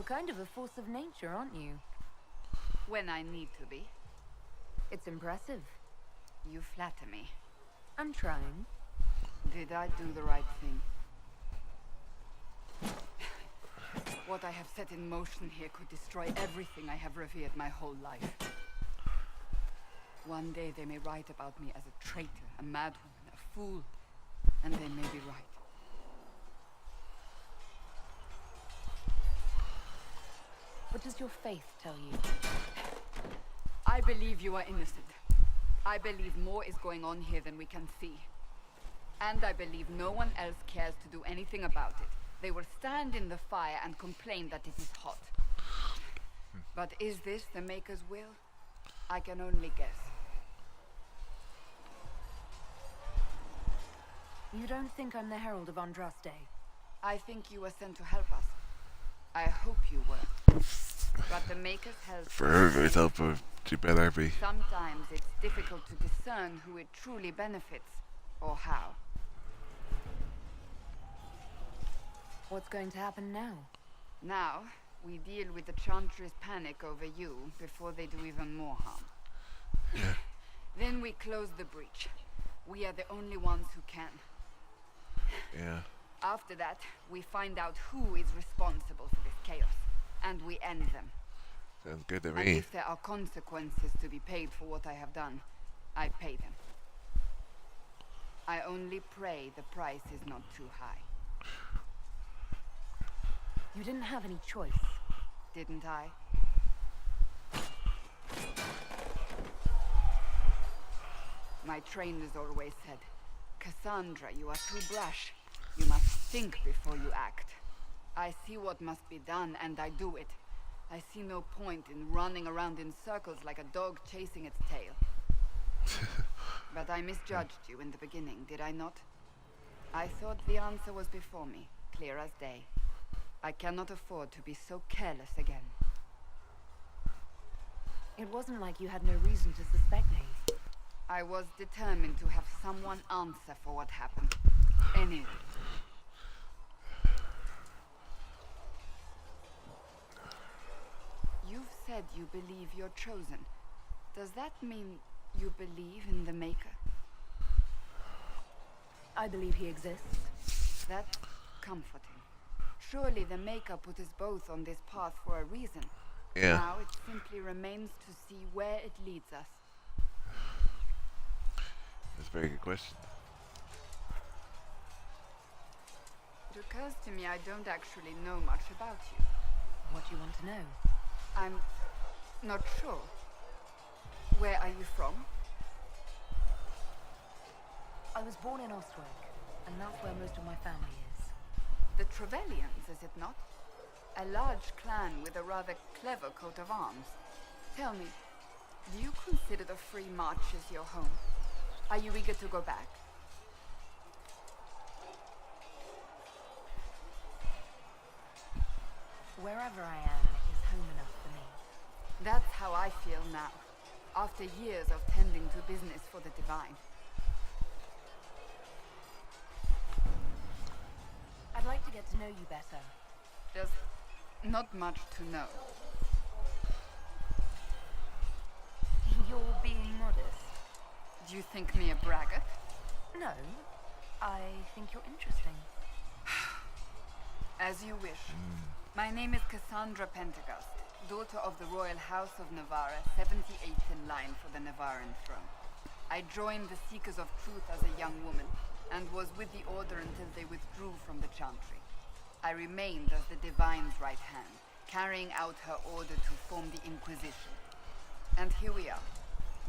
You're kind of a force of nature, aren't you? When I need to be. It's impressive. You flatter me. I'm trying. Did I do the right thing? What I have set in motion here could destroy everything I have revered my whole life. One day they may write about me as a traitor, a madwoman, a fool, and they may be right. What does your faith tell you? I believe you are innocent. I believe more is going on here than we can see. And I believe no one else cares to do anything about it. They will stand in the fire and complain that it is hot. But is this the Maker's will? I can only guess. You don't think I'm the Herald of Andraste? I think you were sent to help us. I hope you were. But the Maker's help... For her, it's helpful. She better be. Sometimes it's difficult to discern who it truly benefits, or how. What's going to happen now? Now, we deal with the Chantry's panic over you before they do even more harm. Yeah. Then we close the breach. We are the only ones who can. Yeah. After that, we find out who is responsible for this chaos, and we end them. Sounds good to And me. if there are consequences to be paid for what I have done, I pay them. I only pray the price is not too high. You didn't have any choice. Didn't I? My trainers always said, Cassandra, you are too brash. You must think before you act. I see what must be done, and I do it. I see no point in running around in circles like a dog chasing its tail. But I misjudged you in the beginning, did I not? I thought the answer was before me, clear as day. I cannot afford to be so careless again. It wasn't like you had no reason to suspect me. I was determined to have someone answer for what happened. Anyway. You've said you believe you're chosen. Does that mean you believe in the Maker? I believe he exists. That's comforting. Surely the Maker put us both on this path for a reason. Yeah. Now it simply remains to see where it leads us. That's a very good question. It occurs to me I don't actually know much about you. What do you want to know? I'm not sure. Where are you from? I was born in Ostwick, and that's where most of my family is. The Trevellians, is it not? A large clan with a rather clever coat of arms. Tell me, do you consider the Free Marches your home? Are you eager to go back? Wherever I am is home enough for me. That's how I feel now, after years of tending to business for the Divine. I'd like to get to know you better. There's not much to know. You're being modest. Do you think me a braggart? No, I think you're interesting. As you wish. My name is Cassandra Pentecost, daughter of the Royal House of Navarra, 78th in line for the Navarran throne. I joined the Seekers of Truth as a young woman, and was with the Order until they withdrew from the Chantry. I remained as the Divine's right hand, carrying out her order to form the Inquisition. And here we are.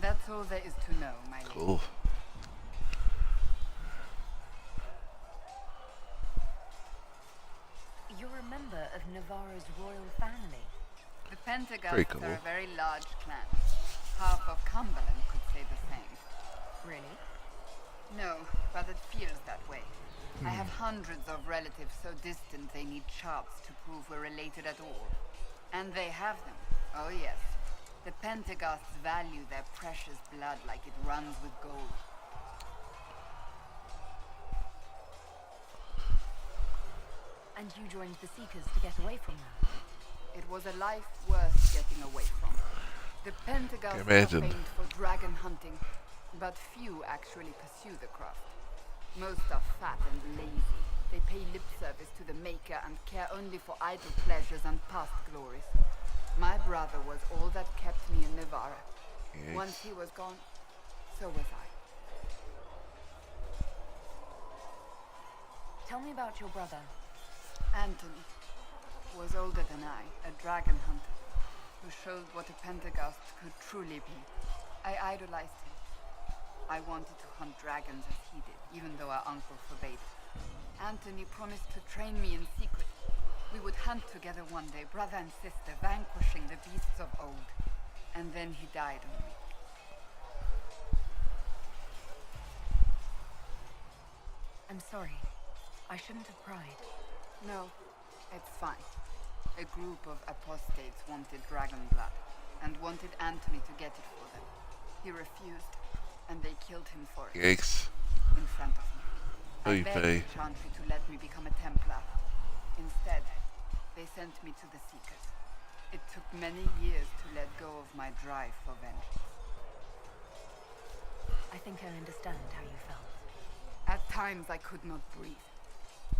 That's all there is to know, my lady. Cool. You're a member of Navarra's royal family. The Pentagusts Very cool. are a very large clan. Half of Cumberland could say the same. Really? No, but it feels that way. I have hundreds of relatives so distant they need charts to prove we're related at all. And they have them. Oh yes. The Pentagusts value their precious blood like it runs with gold. And you joined the Seekers to get away from them? It was a life worth getting away from. The Pentagast are imagine. famed for dragon hunting, but few actually pursue the craft. Most are fat and lazy. They pay lip service to the Maker and care only for idle pleasures and past glories. My brother was all that kept me in Navarra. Yes. Once he was gone, so was I. Tell me about your brother. Anthony was older than I, a dragon hunter, who showed what a Pentagast could truly be. I idolized him. I wanted to hunt dragons as he did, even though our uncle forbade it. Anthony promised to train me in secret. We would hunt together one day, brother and sister, vanquishing the beasts of old. And then he died on me. I'm sorry. I shouldn't have cried. No, it's fine. A group of apostates wanted dragon blood, and wanted Anthony to get it for them. He refused, and they killed him for it, Yikes. in front of me. I begged the Chantry to let me become a Templar. Instead, they sent me to the Seekers. It took many years to let go of my drive for vengeance. I think I understand how you felt. At times I could not breathe.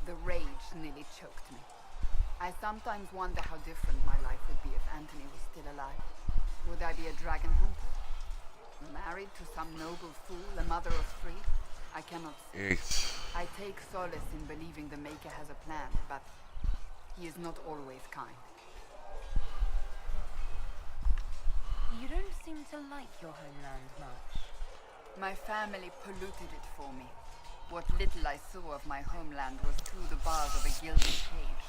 The rage nearly choked me. I sometimes wonder how different my life would be if Anthony was still alive. Would I be a dragon hunter? Married to some noble fool, a mother of three? I cannot say. Yikes. I take solace in believing the Maker has a plan, but he is not always kind. You don't seem to like your homeland much. My family polluted it for me. What little I saw of my homeland was through the bars of a gilded cage.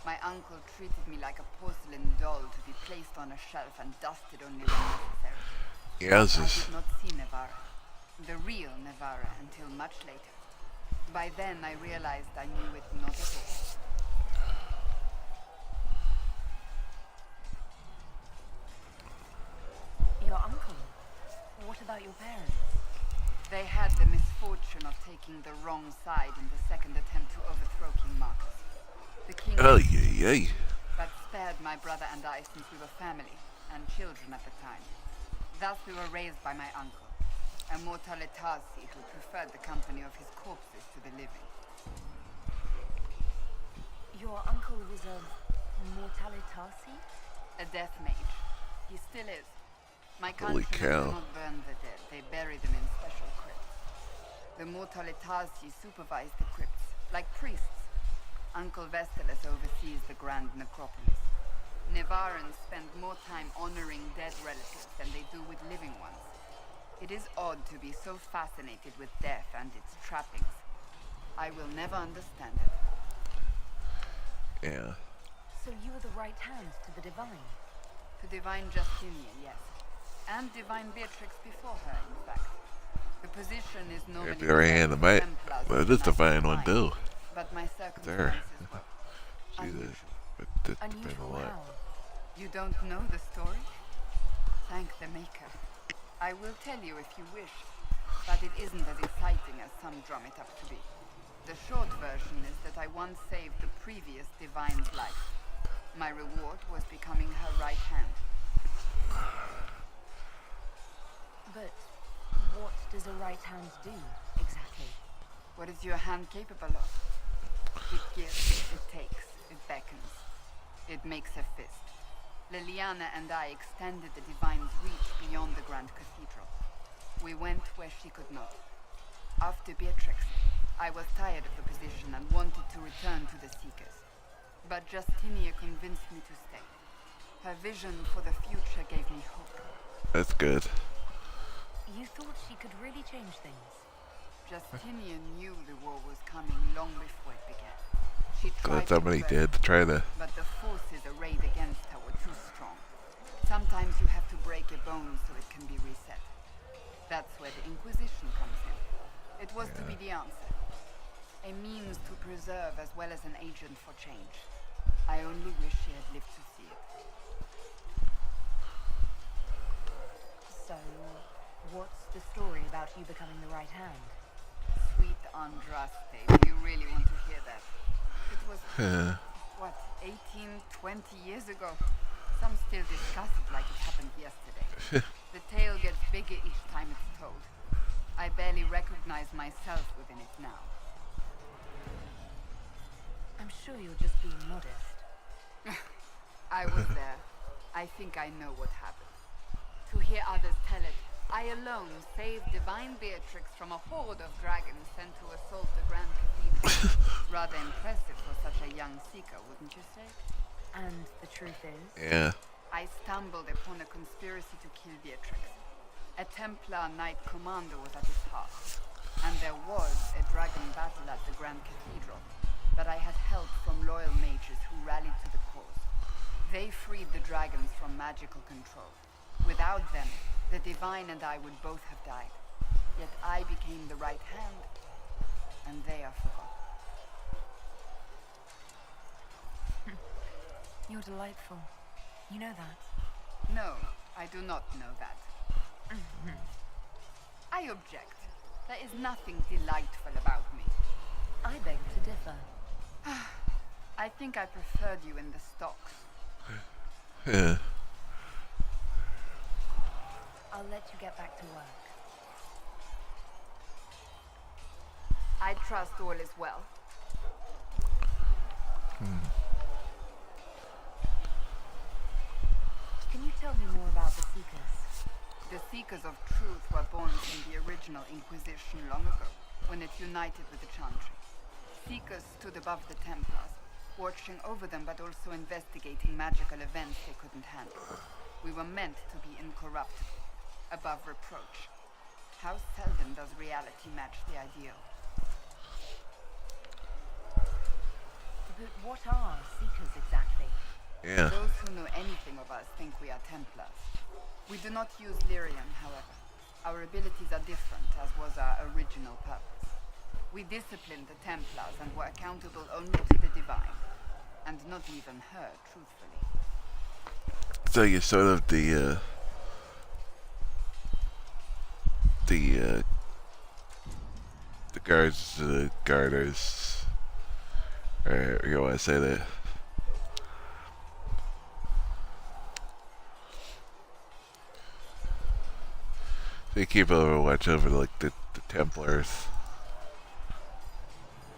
My uncle treated me like a porcelain doll to be placed on a shelf and dusted only when necessary. I Yowzers. did not see Navarra, the real Navarra, until much later. By then I realized I knew it not at all. Your uncle? What about your parents? They had the misfortune of taking the wrong side in the second attempt to overthrow King Marcus. The king Oh, yay. but spared my brother and I since we were family, and children at the time. Thus we were raised by my uncle, a Mortalitasi who preferred the company of his corpses to the living. Your uncle was a Mortalitasi? A death mage. He still is. My Holy countrymen cow. do not burn the dead, they bury them in special crypts. The Mortalitasi supervise the crypts, like priests. Uncle Vestalis oversees the grand necropolis. Navarrans spend more time honoring dead relatives than they do with living ones. It is odd to be so fascinated with death and its trappings. I will never understand it. Yeah. So you were the right hand to the divine? To Divine Justinia, yes. And Divine Beatrix before her, in fact. The position is normally... If you're a hand, reserved I might. for Templars Well, of it is the divine Knights one of too. Mine. But my circumstances There. were Jesus. unusual. But that's been Unusual a lot. how? You don't know the story? Thank the Maker. I will tell you if you wish, but it isn't as exciting as some drum it up to be. The short version is that I once saved the previous Divine's life. My reward was becoming her right hand. But what does a right hand do, exactly? What is your hand capable of? It gives, it takes, it beckons. It makes a fist. Liliana and I extended the Divine's reach beyond the Grand Cathedral. We went where she could not. After Beatrix, I was tired of the position and wanted to return to the Seekers. But Justinia convinced me to stay. Her vision for the future gave me hope. That's good. You thought she could really change things? Justinia knew the war was coming long before it began. She tried Glad to somebody prevent did try to. but the forces arrayed against her were too strong. Sometimes you have to break a bone so it can be reset. That's where the Inquisition comes in. It was to be the answer. A means to preserve as well as an agent for change. I only wish she had lived to see it. So, what's the story about you becoming the right hand? Sweet Andraste, do you really want to hear that? It was what, 18, 20 years ago? Some still discuss it like it happened yesterday. The tale gets bigger each time it's told. I barely recognize myself within it now. I'm sure you're just being modest. I was there. I think I know what happened. To hear others tell it, I alone saved divine Beatrix from a horde of dragons sent to assault the Grand Cathedral. Rather impressive for such a young seeker, wouldn't you say? And the truth is? Yeah. I stumbled upon a conspiracy to kill Beatrix. A Templar Knight Commander was at its heart, and there was a dragon battle at the Grand Cathedral that I had help from loyal mages who rallied to the cause. They freed the dragons from magical control. Without them, the Divine and I would both have died. Yet I became the right hand, and they are forgotten. You're delightful. You know that. No, I do not know that. I object. There is nothing delightful about me. I beg to differ. I think I preferred you in the stocks. Yeah. I'll let you get back to work. I trust all is well. Can you tell me more about the Seekers? The Seekers of Truth were born from the original Inquisition long ago, when it united with the Chantry. Seekers stood above the Templars, watching over them but also investigating magical events they couldn't handle. We were meant to be incorruptible, above reproach. How seldom does reality match the ideal? But what are Seekers exactly? Yeah. Those who know anything of us think we are Templars. We do not use lyrium, however. Our abilities are different, as was our original purpose. We disciplined the Templars and were accountable only to the Divine. And not even her, truthfully. So you're sort of the guards, the garters, or you want to say that? They keep overwatch over like the Templars.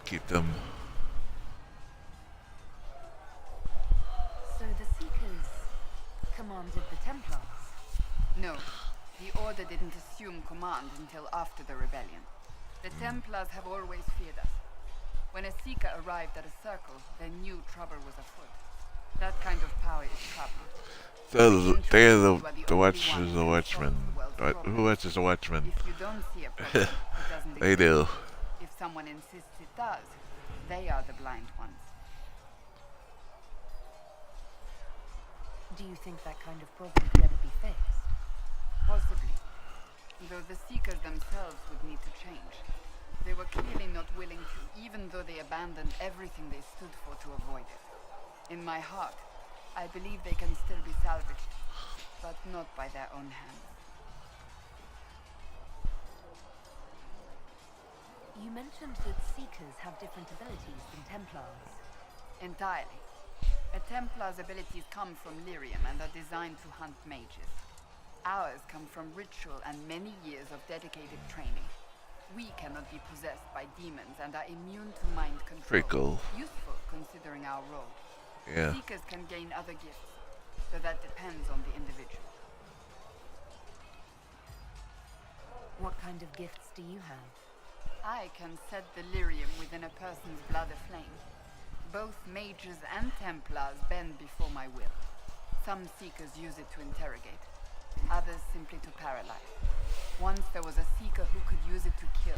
Keep them. So the Seekers commanded the Templars? No, the Order didn't assume command until after the rebellion. The Templars have always feared us. When a Seeker arrived at a circle, they knew trouble was afoot. That kind of power is trouble. So they're the watchers, the watchmen. Who watches the watchmen? If you don't see a problem, it doesn't They exist. do. If someone insists it does, they are the blind ones. Do you think that kind of problem could ever be fixed? Possibly. Though the Seekers themselves would need to change. They were clearly not willing to, even though they abandoned everything they stood for to avoid it. In my heart, I believe they can still be salvaged, but not by their own hands. You mentioned that Seekers have different abilities than Templars. Entirely. A Templar's abilities come from lyrium and are designed to hunt mages. Ours come from ritual and many years of dedicated training. We cannot be possessed by demons and are immune to mind control. Pretty cool. Useful considering our role. Yeah. Seekers can gain other gifts, so that depends on the individual. What kind of gifts do you have? I can set the lyrium within a person's blood aflame. Both mages and Templars bend before my will. Some Seekers use it to interrogate, others simply to paralyze. Once there was a Seeker who could use it to kill.